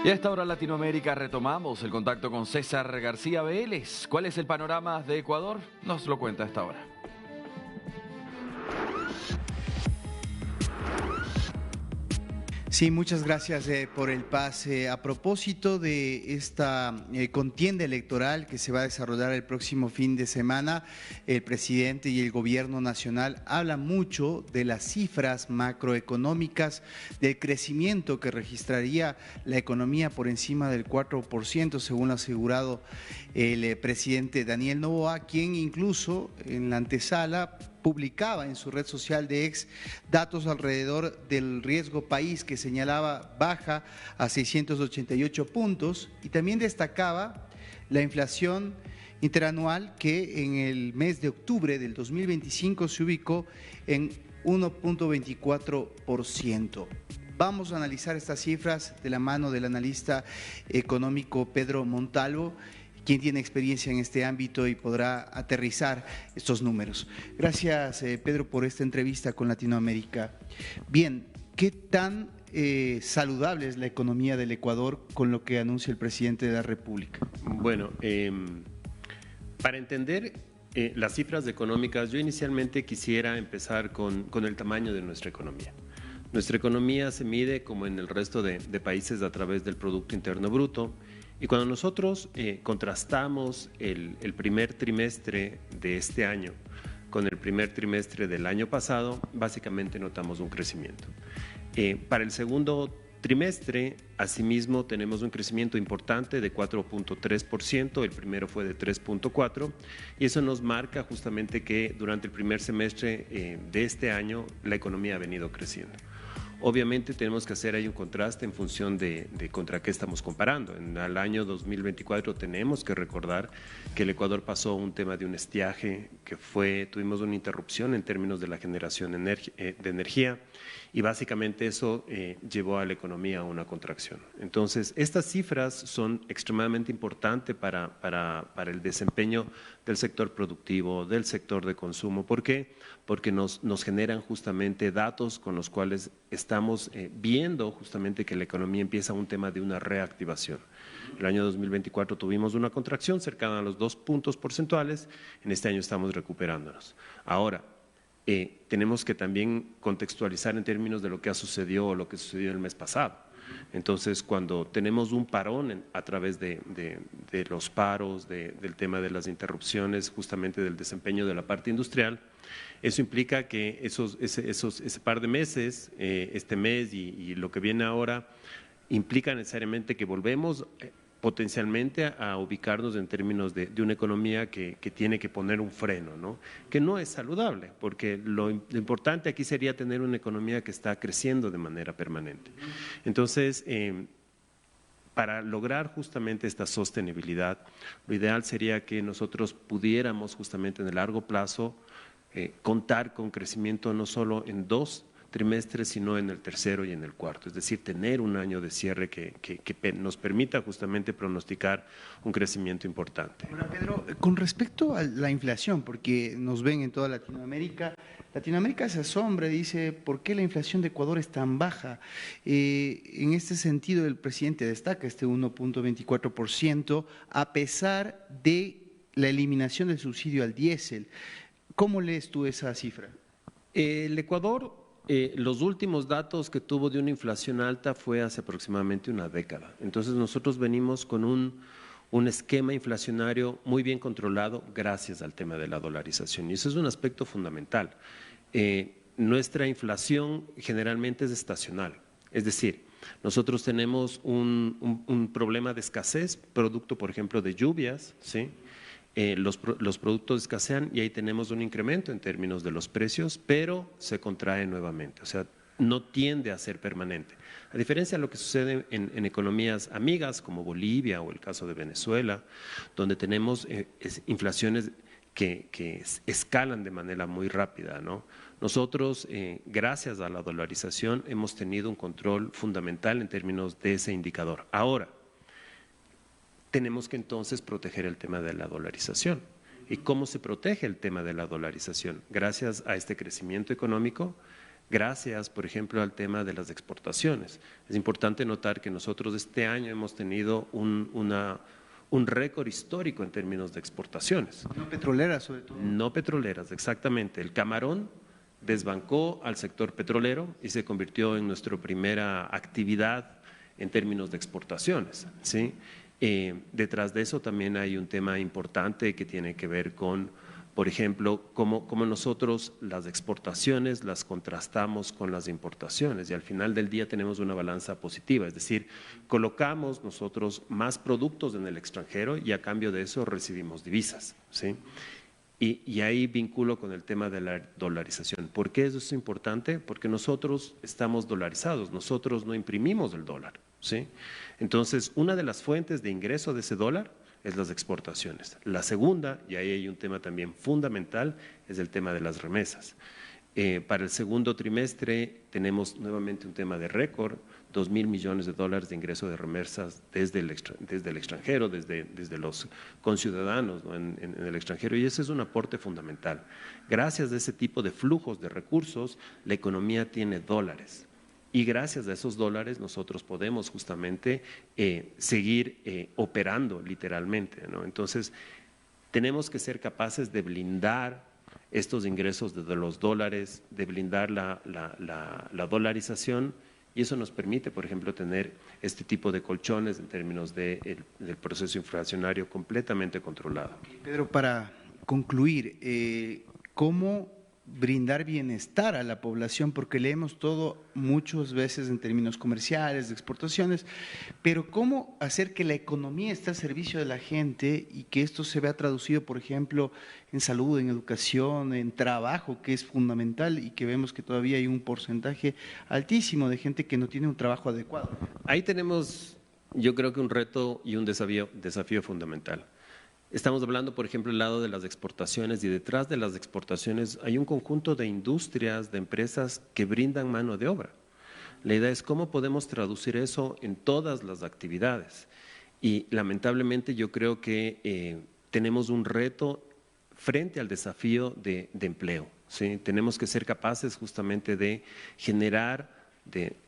Y a esta hora Latinoamérica retomamos el contacto con César García Vélez. ¿Cuál es el panorama de Ecuador? Nos lo cuenta a esta hora. Sí, muchas gracias por el pase. A propósito de esta contienda electoral que se va a desarrollar el próximo fin de semana, el presidente y el gobierno nacional hablan mucho de las cifras macroeconómicas, del crecimiento que registraría la economía por encima del 4%, según lo ha asegurado el presidente Daniel Noboa, quien incluso en la antesala publicaba en su red social de X datos alrededor del riesgo país que señalaba baja a 688 puntos y también destacaba la inflación interanual que en el mes de octubre del 2025 se ubicó en 1.24%. Vamos a analizar estas cifras de la mano del analista económico Pedro Montalvo, quien tiene experiencia en este ámbito y podrá aterrizar estos números. Gracias, Pedro, por esta entrevista con Latinoamérica. Bien, ¿qué tan saludable es la economía del Ecuador con lo que anuncia el presidente de la República? Bueno, para entender las cifras económicas, yo inicialmente quisiera empezar con el tamaño de nuestra economía. Nuestra economía se mide, como en el resto de países, a través del Producto Interno Bruto. Y cuando nosotros contrastamos el primer trimestre de este año con el primer trimestre del año pasado, básicamente notamos un crecimiento. Para el segundo trimestre, asimismo, tenemos un crecimiento importante de 4.3%, el primero fue de 3.4%, y eso nos marca justamente que durante el primer semestre de este año la economía ha venido creciendo. Obviamente tenemos que hacer ahí un contraste en función de contra qué estamos comparando. En el año 2024 tenemos que recordar que el Ecuador pasó un tema de un estiaje, tuvimos una interrupción en términos de la generación de energía y básicamente eso llevó a la economía a una contracción. Entonces, estas cifras son extremadamente importantes para el desempeño del sector productivo, del sector de consumo. ¿Por qué? Porque nos generan justamente datos con los cuales estamos viendo justamente que la economía empieza un tema de una reactivación. El año 2024 tuvimos una contracción cercana a los 2 puntos porcentuales, en este año estamos recuperándonos. Ahora, tenemos que también contextualizar en términos de lo que ha sucedido o lo que sucedió el mes pasado. Entonces, cuando tenemos un parón a través de los paros, del tema de las interrupciones, justamente del desempeño de la parte industrial, eso implica que ese par de meses, este mes y lo que viene ahora, implica necesariamente que volvemos potencialmente a ubicarnos en términos de una economía que tiene que poner un freno, ¿no? Que no es saludable, porque lo importante aquí sería tener una economía que está creciendo de manera permanente. Entonces, para lograr justamente esta sostenibilidad, lo ideal sería que nosotros pudiéramos justamente en el largo plazo contar con crecimiento no solo en 2 trimestres, sino en el tercero y en el cuarto, es decir, tener un año de cierre que nos permita justamente pronosticar un crecimiento importante. Ahora, Pedro, con respecto a la inflación, porque nos ven en toda Latinoamérica, Latinoamérica se asombra y dice, ¿por qué la inflación de Ecuador es tan baja? En este sentido, el presidente destaca este 1.24%, a pesar de la eliminación del subsidio al diésel. ¿Cómo lees tú esa cifra? El Ecuador, los últimos datos que tuvo de una inflación alta fue hace aproximadamente una década. Entonces nosotros venimos con un esquema inflacionario muy bien controlado gracias al tema de la dolarización y eso es un aspecto fundamental. Nuestra inflación generalmente es estacional, es decir, nosotros tenemos un problema de escasez, producto por ejemplo de lluvias, ¿sí? Los productos escasean y ahí tenemos un incremento en términos de los precios, pero se contrae nuevamente, o sea, no tiende a ser permanente. A diferencia de lo que sucede en economías amigas como Bolivia o el caso de Venezuela, donde tenemos inflaciones que escalan de manera muy rápida, ¿no? Nosotros, gracias a la dolarización, hemos tenido un control fundamental en términos de ese indicador. Ahora, tenemos que entonces proteger el tema de la dolarización. ¿Y cómo se protege el tema de la dolarización? Gracias a este crecimiento económico, gracias, por ejemplo, al tema de las exportaciones. Es importante notar que nosotros este año hemos tenido un récord histórico en términos de exportaciones. No petroleras, sobre todo. No petroleras, exactamente. El camarón desbancó al sector petrolero y se convirtió en nuestra primera actividad en términos de exportaciones, ¿sí? Detrás de eso también hay un tema importante que tiene que ver con, por ejemplo, cómo nosotros las exportaciones las contrastamos con las importaciones y al final del día tenemos una balanza positiva, es decir, colocamos nosotros más productos en el extranjero y a cambio de eso recibimos divisas, ¿sí? Y ahí vinculo con el tema de la dolarización. ¿Por qué eso es importante? Porque nosotros estamos dolarizados, nosotros no imprimimos el dólar, ¿sí? Entonces, una de las fuentes de ingreso de ese dólar es las exportaciones. La segunda, y ahí hay un tema también fundamental, es el tema de las remesas. Para el segundo trimestre tenemos nuevamente un tema de récord, 2.000 millones de dólares de ingreso de remesas desde el extranjero, desde los conciudadanos, ¿no? en el extranjero, y ese es un aporte fundamental. Gracias a ese tipo de flujos de recursos, la economía tiene dólares. Y gracias a esos dólares nosotros podemos justamente seguir operando literalmente, ¿no? Entonces, tenemos que ser capaces de blindar estos ingresos de los dólares, de blindar la dolarización, y eso nos permite, por ejemplo, tener este tipo de colchones en términos del proceso inflacionario completamente controlado. Pedro, para concluir, ¿cómo brindar bienestar a la población? Porque leemos todo muchas veces en términos comerciales, de exportaciones, pero ¿cómo hacer que la economía esté al servicio de la gente y que esto se vea traducido, por ejemplo, en salud, en educación, en trabajo, que es fundamental y que vemos que todavía hay un porcentaje altísimo de gente que no tiene un trabajo adecuado? Ahí tenemos, yo creo que un reto y un desafío fundamental. Estamos hablando, por ejemplo, del lado de las exportaciones, y detrás de las exportaciones hay un conjunto de industrias, de empresas que brindan mano de obra. La idea es cómo podemos traducir eso en todas las actividades. Y lamentablemente yo creo que tenemos un reto frente al desafío de empleo, ¿sí? Tenemos que ser capaces justamente de generar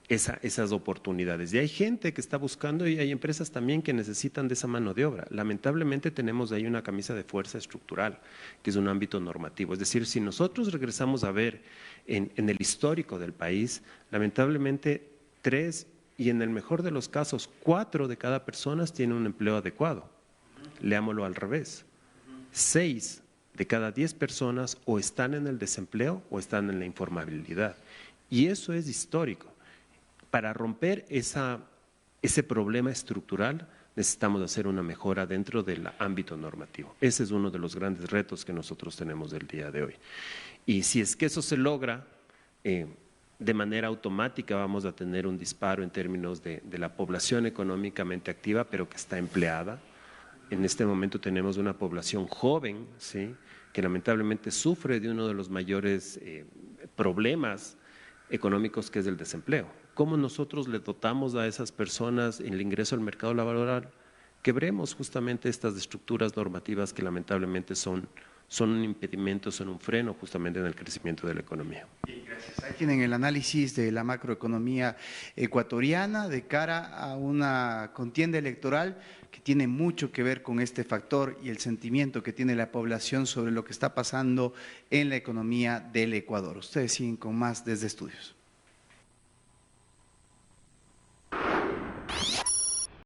esas oportunidades. Y hay gente que está buscando y hay empresas también que necesitan de esa mano de obra. Lamentablemente tenemos ahí una camisa de fuerza estructural, que es un ámbito normativo. Es decir, si nosotros regresamos a ver en el histórico del país, lamentablemente 3 y en el mejor de los casos 4 de cada persona tienen un empleo adecuado. Leámoslo al revés. 6 de cada 10 personas o están en el desempleo o están en la informabilidad. Y eso es histórico. Para romper ese problema estructural necesitamos hacer una mejora dentro del ámbito normativo. Ese es uno de los grandes retos que nosotros tenemos del día de hoy. Y si es que eso se logra, de manera automática vamos a tener un disparo en términos de la población económicamente activa, pero que está empleada. En este momento tenemos una población joven, ¿sí?, que lamentablemente sufre de uno de los mayores problemas económicos, que es el desempleo. ¿Cómo nosotros le dotamos a esas personas el ingreso al mercado laboral? Quebremos justamente estas estructuras normativas que lamentablemente son un impedimento, son un freno justamente en el crecimiento de la economía. Gracias. Ahí tienen el análisis de la macroeconomía ecuatoriana de cara a una contienda electoral que tiene mucho que ver con este factor y el sentimiento que tiene la población sobre lo que está pasando en la economía del Ecuador. Ustedes siguen con más desde Estudios.